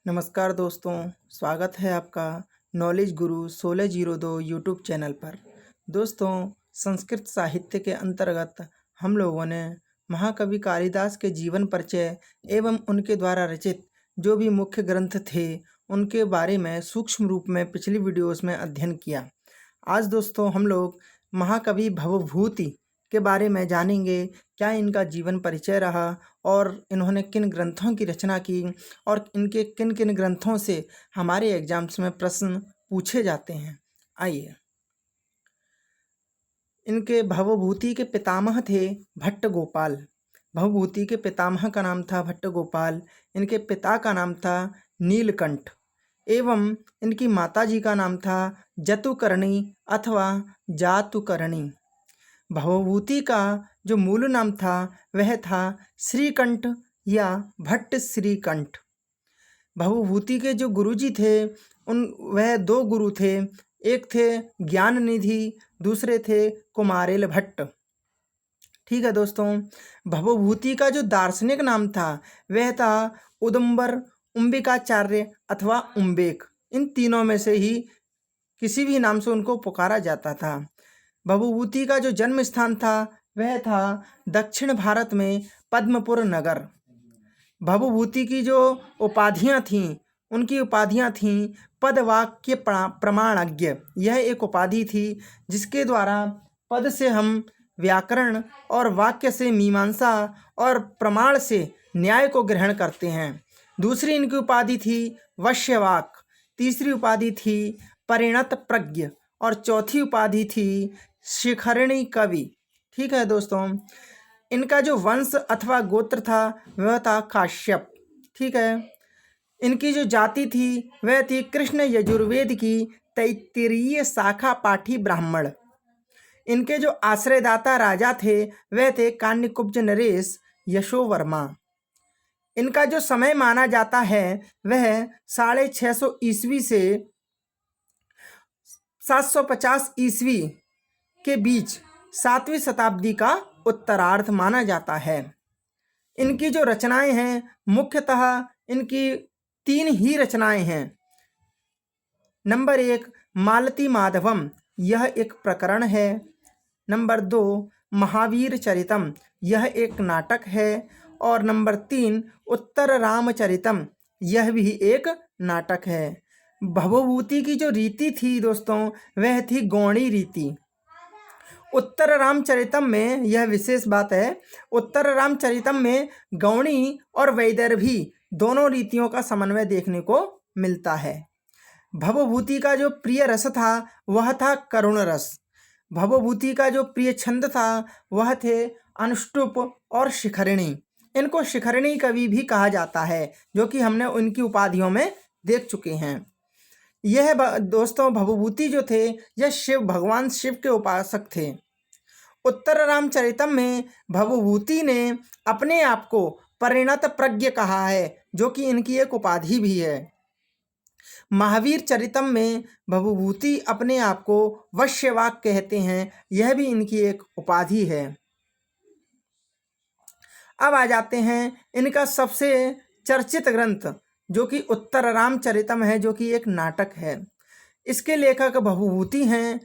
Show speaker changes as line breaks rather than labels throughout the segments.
नमस्कार दोस्तों, स्वागत है आपका नॉलेज गुरु 1602 यूट्यूब चैनल पर। दोस्तों, संस्कृत साहित्य के अंतर्गत हम लोगों ने महाकवि कालिदास के जीवन परिचय एवं उनके द्वारा रचित जो भी मुख्य ग्रंथ थे उनके बारे में सूक्ष्म रूप में पिछली वीडियोस में अध्ययन किया। आज दोस्तों हम लोग महाकवि भवभूति के बारे में जानेंगे, क्या इनका जीवन परिचय रहा और इन्होंने किन ग्रंथों की रचना की और इनके किन किन ग्रंथों से हमारे एग्जाम्स में प्रश्न पूछे जाते हैं। आइए, इनके भवभूति के पितामह थे भट्ट गोपाल। भवभूति के पितामह का नाम था भट्ट गोपाल। इनके पिता का नाम था नीलकंठ एवं इनकी माताजी का नाम था जतुकर्णी अथवा जातुकर्णी। भवभूति का जो मूल नाम था वह था श्रीकंठ या भट्ट श्रीकंठ। भवभूति के जो गुरुजी थे वह दो गुरु थे, एक थे ज्ञान निधि, दूसरे थे कुमारेल भट्ट। ठीक है दोस्तों, भवभूति का जो दार्शनिक नाम था वह था उदुम्बर, उम्बिकाचार्य अथवा उम्बेक। इन तीनों में से ही किसी भी नाम से उनको पुकारा जाता था। भवभूति का जो जन्म स्थान था वह था दक्षिण भारत में पद्मपुर नगर। भवभूति की जो उपाधियां थीं उनकी उपाधियां थीं पदवाक्य प्रमाणज्ञ। यह एक उपाधि थी जिसके द्वारा पद से हम व्याकरण और वाक्य से मीमांसा और प्रमाण से न्याय को ग्रहण करते हैं। दूसरी इनकी उपाधि थी वश्यवाक, तीसरी उपाधि थी परिणत प्रज्ञ और चौथी उपाधि थी शिखरिणी कवि। ठीक है दोस्तों, इनका जो वंश अथवा गोत्र था वह था काश्यप। ठीक है, इनकी जो जाति थी वह थी कृष्ण यजुर्वेद की तैत्तिरीय शाखा पाठी ब्राह्मण। इनके जो आश्रयदाता राजा थे वह थे कान्यकुब्ज नरेश यशोवर्मा। इनका जो समय माना जाता है वह 650 ईस्वी से 750 ईस्वी के बीच 7वीं शताब्दी का उत्तरार्ध माना जाता है। इनकी जो रचनाएं हैं मुख्यतः इनकी 3 ही रचनाएं हैं। नंबर 1 मालती माधवम, यह एक प्रकरण है। नंबर 2 महावीर चरितम, यह एक नाटक है। और नंबर 3 उत्तर रामचरितम, यह भी एक नाटक है। भवभूति की जो रीति थी दोस्तों वह थी गौणी रीति। उत्तर रामचरितम में यह विशेष बात है, उत्तर रामचरितम में गौणी और वैदर्भी दोनों रीतियों का समन्वय देखने को मिलता है। भवभूति का जो प्रिय रस था वह था करुण रस। भवभूति का जो प्रिय छंद था वह थे अनुष्टुप और शिखरिणी। इनको शिखरिणी कवि भी कहा जाता है, जो कि हमने उनकी उपाधियों में देख चुके हैं। यह दोस्तों भवभूति जो थे यह शिव, भगवान शिव के उपासक थे। उत्तर रामचरितम में भवभूति ने अपने आप को परिणत प्रज्ञ कहा है, जो कि इनकी एक उपाधि भी है। महावीर चरितम में भवभूति अपने आप को वश्यवाक कहते हैं, यह भी इनकी एक उपाधि है। अब आ जाते हैं इनका सबसे चर्चित ग्रंथ जो कि उत्तर रामचरितम है, जो कि एक नाटक है। इसके लेखक भवभूति हैं।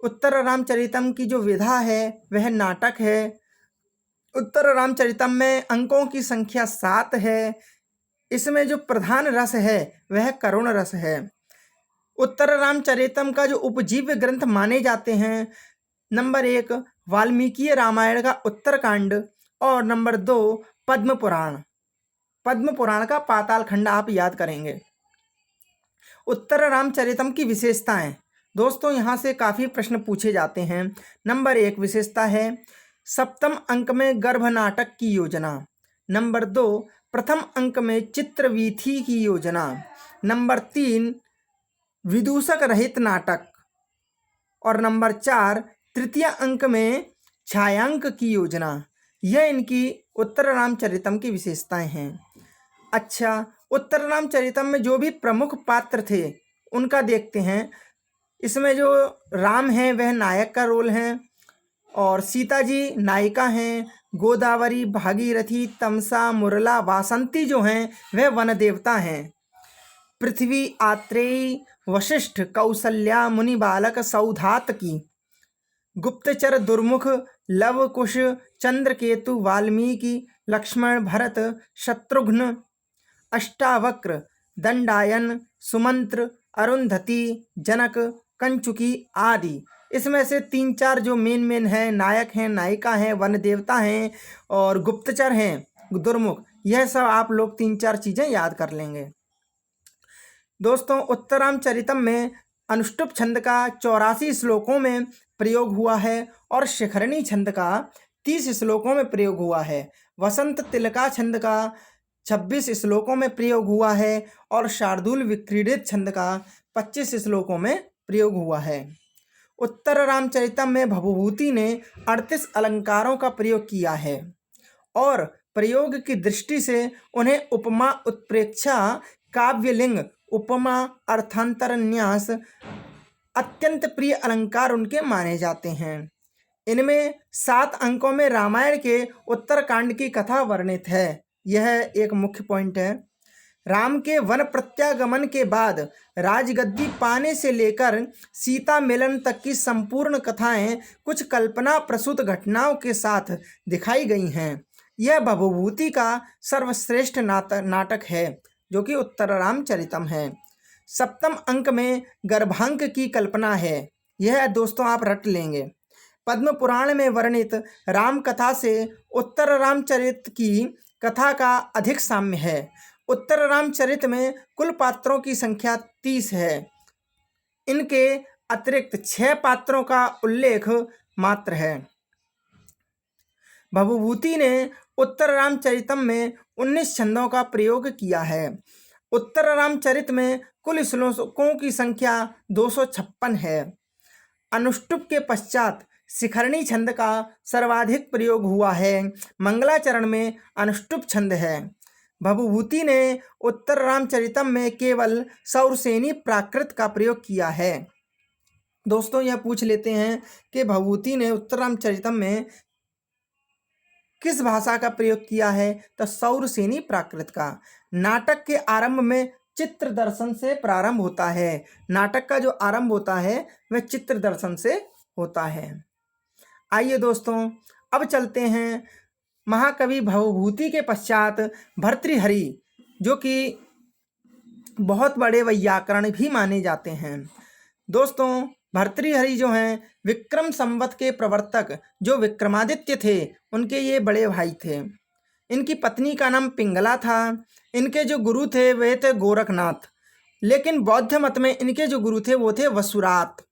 उत्तर रामचरितम की जो विधा है वह नाटक है। उत्तर रामचरितम में अंकों की संख्या 7 है। इसमें जो प्रधान रस है वह करुण रस है। उत्तर रामचरितम का जो उपजीव्य ग्रंथ माने जाते हैं, नंबर 1 वाल्मीकि रामायण का उत्तरकांड और नंबर 2 पद्म पुराण। पद्म पुराण का पाताल खंड आप याद करेंगे। उत्तर रामचरितम की विशेषताएं दोस्तों, यहाँ से काफ़ी प्रश्न पूछे जाते हैं। नंबर 1 विशेषता है सप्तम अंक में गर्भ नाटक की योजना। नंबर 2 प्रथम अंक में चित्रवीथी की योजना। नंबर 3 विदूषक रहित नाटक। और नंबर 4 तृतीय अंक में छायांक की योजना। यह इनकी उत्तर रामचरितम की विशेषताएं हैं। अच्छा, उत्तर रामचरितम में जो भी प्रमुख पात्र थे उनका देखते हैं। इसमें जो राम हैं वह नायक का रोल है और सीता जी नायिका हैं। गोदावरी, भागीरथी, तमसा, मुरला, वासंती जो हैं वह वन देवता हैं। पृथ्वी आत्रेयी वशिष्ठ कौसल्या मुनि बालक सौधातकी गुप्तचर दुर्मुख लव कुश चंद्रकेतु वाल्मीकि लक्ष्मण भरत शत्रुघ्न अष्टावक्र दंडायन सुमंत्र अरुंधति जनक कंचुकी आदि। इसमें से 3-4 जो मेन हैं, नायक हैं, नायिका हैं, वन देवता हैं और गुप्तचर हैं, दुर्मुख, यह सब आप लोग 3-4 चीज़ें याद कर लेंगे। दोस्तों, उत्तरामचरितम में अनुष्टुप छंद का 84 श्लोकों में प्रयोग हुआ है और शिखरणी छंद का 30 श्लोकों में प्रयोग हुआ है। वसंत तिलका छंद का 26 श्लोकों में प्रयोग हुआ है और शार्दूल विक्रीडित छंद का 25 श्लोकों में प्रयोग हुआ है। उत्तर रामचरितम में भवभूति ने 38 अलंकारों का प्रयोग किया है और प्रयोग की दृष्टि से उन्हें उपमा, उत्प्रेक्षा, काव्यलिंग, उपमा, अर्थांतरन्यास अत्यंत प्रिय अलंकार उनके माने जाते हैं। इनमें 7 अंकों में रामायण के उत्तरकांड की कथा वर्णित है। यह एक मुख्य पॉइंट है। राम के वन प्रत्यागमन के बाद राजगद्दी पाने से लेकर सीता मिलन तक की संपूर्ण कथाएं कुछ कल्पना प्रसूत घटनाओं के साथ दिखाई गई हैं। यह भवभूति का सर्वश्रेष्ठ नाटक है जो कि उत्तर रामचरितम है। 7वें अंक में गर्भांक की कल्पना है। यह दोस्तों आप रट लेंगे। पद्म पुराण में वर्णित राम कथा से उत्तर रामचरित की कथा का अधिक साम्य है। उत्तर रामचरित में कुल पात्रों की संख्या 30 है। इनके अतिरिक्त 6 पात्रों का उल्लेख मात्र है। भवभूति ने उत्तर रामचरितम में 19 छंदों का प्रयोग किया है। उत्तर रामचरित में कुल श्लोकों की संख्या 256 है। अनुष्टुप के पश्चात शिखरणी छंद का सर्वाधिक प्रयोग हुआ है। मंगलाचरण में अनुष्टुप छंद है। भवभूति ने उत्तर रामचरितम में केवल सौरसेनी प्राकृत का प्रयोग किया है। दोस्तों, यह पूछ लेते हैं कि भवभूति ने उत्तर रामचरितम में किस भाषा का प्रयोग किया है, तो सौरसेनी प्राकृत का। नाटक के आरंभ में चित्र दर्शन से प्रारंभ होता है। नाटक का जो आरंभ होता है वह चित्र दर्शन से होता है। आइए दोस्तों, अब चलते हैं महाकवि भवभूति के पश्चात भर्तृहरि, जो कि बहुत बड़े वैयाकरण भी माने जाते हैं। दोस्तों, भर्तृहरि जो हैं विक्रम संवत के प्रवर्तक जो विक्रमादित्य थे, उनके ये बड़े भाई थे। इनकी पत्नी का नाम पिंगला था। इनके जो गुरु थे वे थे गोरखनाथ, लेकिन बौद्ध मत में इनके जो गुरु थे वो थे वसुरात।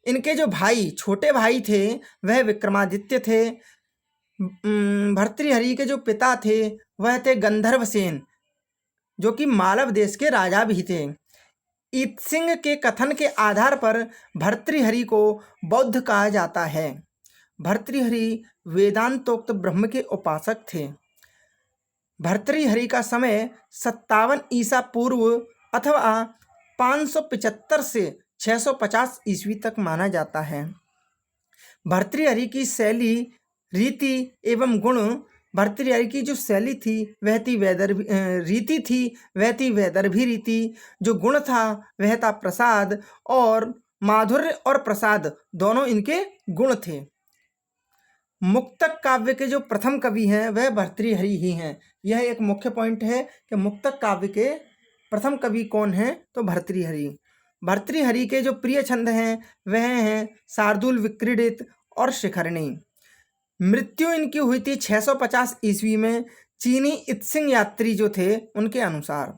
इनके जो भाई, छोटे भाई थे, वह विक्रमादित्य थे। भर्तृहरि के जो पिता थे वह थे गंधर्वसेन, जो कि मालव देश के राजा भी थे। ईत्सिंह के कथन के आधार पर भर्तृहरि को बौद्ध कहा जाता है। भर्तृहरि वेदांतोक्त ब्रह्म के उपासक थे। भर्तृहरि का समय 57 ईसा पूर्व अथवा 575 से 650 ईस्वी तक माना जाता है। भर्तृहरि की शैली, रीति एवं गुण, भर्तृहरि की जो शैली थी वह थी रीति थी वह थी वैदर्भी रीति। जो गुण था वह था प्रसाद, और माधुर्य और प्रसाद दोनों इनके गुण थे। मुक्तक काव्य के जो प्रथम कवि हैं वह भर्तृहरि ही हैं। यह एक मुख्य पॉइंट है कि मुक्तक काव्य के प्रथम कवि कौन हैं, तो भर्तृहरि। भर्तृहरि के जो प्रिय छंद हैं वह हैं शार्दूल विक्रीडित और शिखरणी। मृत्यु इनकी हुई थी 650 ईस्वी में, चीनी इत्सिंग यात्री जो थे उनके अनुसार।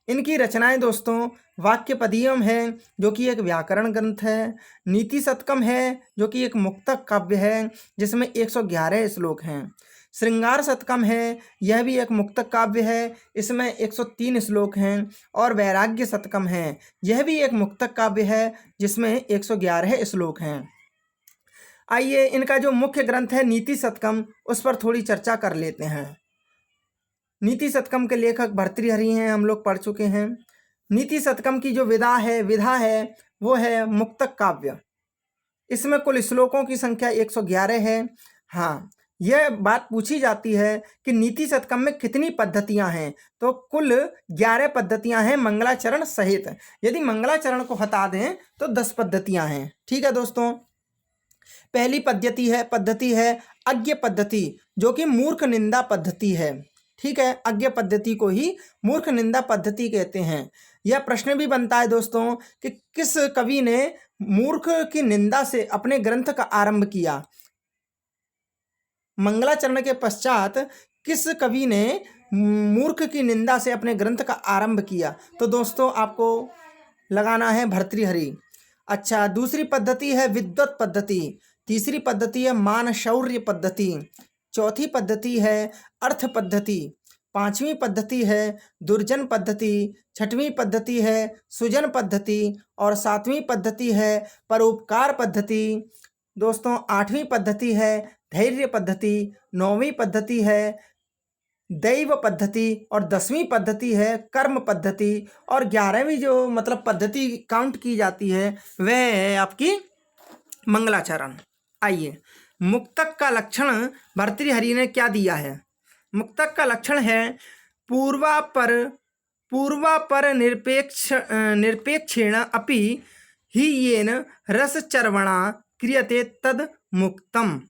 इनकी रचनाएं दोस्तों वाक्यपदीयम है जो कि एक व्याकरण ग्रंथ है, नीति शतकम है जो कि एक मुक्तक काव्य है जिसमें 111 श्लोक हैं, श्रृंगार शतकम है, यह भी एक मुक्तक काव्य है, इसमें 103 श्लोक हैं, और वैराग्य शतकम है, यह भी एक मुक्तक काव्य है जिसमें 111 श्लोक हैं। आइए इनका जो मुख्य ग्रंथ है नीति शतकम, उस पर थोड़ी चर्चा कर लेते हैं। नीति शतकम के लेखक भर्तृहरि हैं, हम लोग पढ़ चुके हैं। नीति शतकम की जो विधा है वो है मुक्तक काव्य। इसमें कुल श्लोकों की संख्या 111 है। हाँ, यह बात पूछी जाती है कि नीति शतकम में कितनी पद्धतियां हैं, तो कुल 11 पद्धतियां हैं मंगलाचरण सहित। यदि मंगलाचरण को हटा दें तो 10 पद्धतियां हैं। ठीक है दोस्तों, पहली पद्धति है अज्ञ पद्धति, जो कि मूर्ख निंदा पद्धति है। ठीक है, अज्ञ पद्धति को ही मूर्ख निंदा पद्धति कहते हैं। यह प्रश्न भी बनता है दोस्तों कि किस कवि ने मूर्ख की निंदा से अपने ग्रंथ का आरंभ किया। मंगलाचरण के पश्चात किस कवि ने मूर्ख की निंदा से अपने ग्रंथ का आरंभ किया, तो दोस्तों आपको लगाना है भर्तृहरि। अच्छा, दूसरी पद्धति है विद्वत पद्धति, तीसरी पद्धति है मानशौर्य पद्धति, चौथी पद्धति है अर्थ पद्धति, पांचवी पद्धति है दुर्जन पद्धति, छठवीं पद्धति है सुजन पद्धति और सातवीं पद्धति है परोपकार पद्धति। दोस्तों, आठवीं पद्धति है धैर्य पद्धति, नौवीं पद्धति है दैव पद्धति और 10वीं पद्धति है कर्म पद्धति और 11वीं जो मतलब पद्धति काउंट की जाती है वह है आपकी मंगलाचरण। आइए, मुक्तक का लक्षण भर्तृहरि ने क्या दिया है। मुक्तक का लक्षण है पूर्वापर निरपेक्षेण अपि ही येन रसचर्वणा क्रियते तद मुक्तम।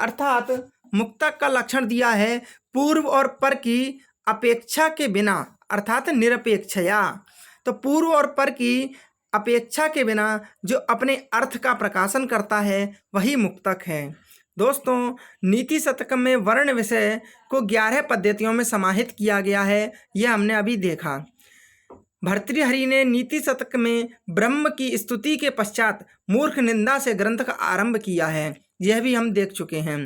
अर्थात मुक्तक का लक्षण दिया है पूर्व और पर की अपेक्षा के बिना, अर्थात निरपेक्षया। तो पूर्व और पर की अपेक्षा के बिना जो अपने अर्थ का प्रकाशन करता है वही मुक्तक है। दोस्तों, नीति शतक में वर्ण विषय को 11 पद्धतियों में समाहित किया गया है, यह हमने अभी देखा। भर्तृहरि ने नीति शतक में ब्रह्म की स्तुति के पश्चात मूर्ख निंदा से ग्रंथ का आरंभ किया है, यह भी हम देख चुके हैं।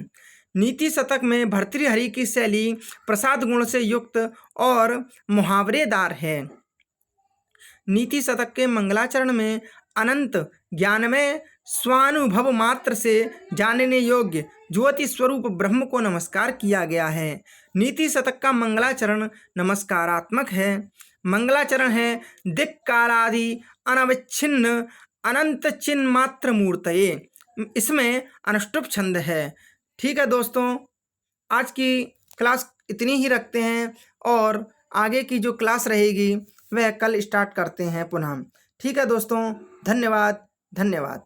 नीति शतक में भर्तृहरि की शैली प्रसाद गुण से युक्त और मुहावरेदार है। नीति शतक के मंगलाचरण में अनंत ज्ञानमय स्वानुभव मात्र से जानने योग्य ज्योति स्वरूप ब्रह्म को नमस्कार किया गया है। नीति शतक का मंगलाचरण नमस्कारात्मक है। मंगलाचरण है दिक्कालादि अनविच्छिन्न अनंत चिन्ह मात्र मूर्तये, इसमें अनुष्टुप छंद है। ठीक है दोस्तों, आज की क्लास इतनी ही रखते हैं और आगे की जो क्लास रहेगी वह कल स्टार्ट करते हैं पुनः। ठीक है दोस्तों, धन्यवाद।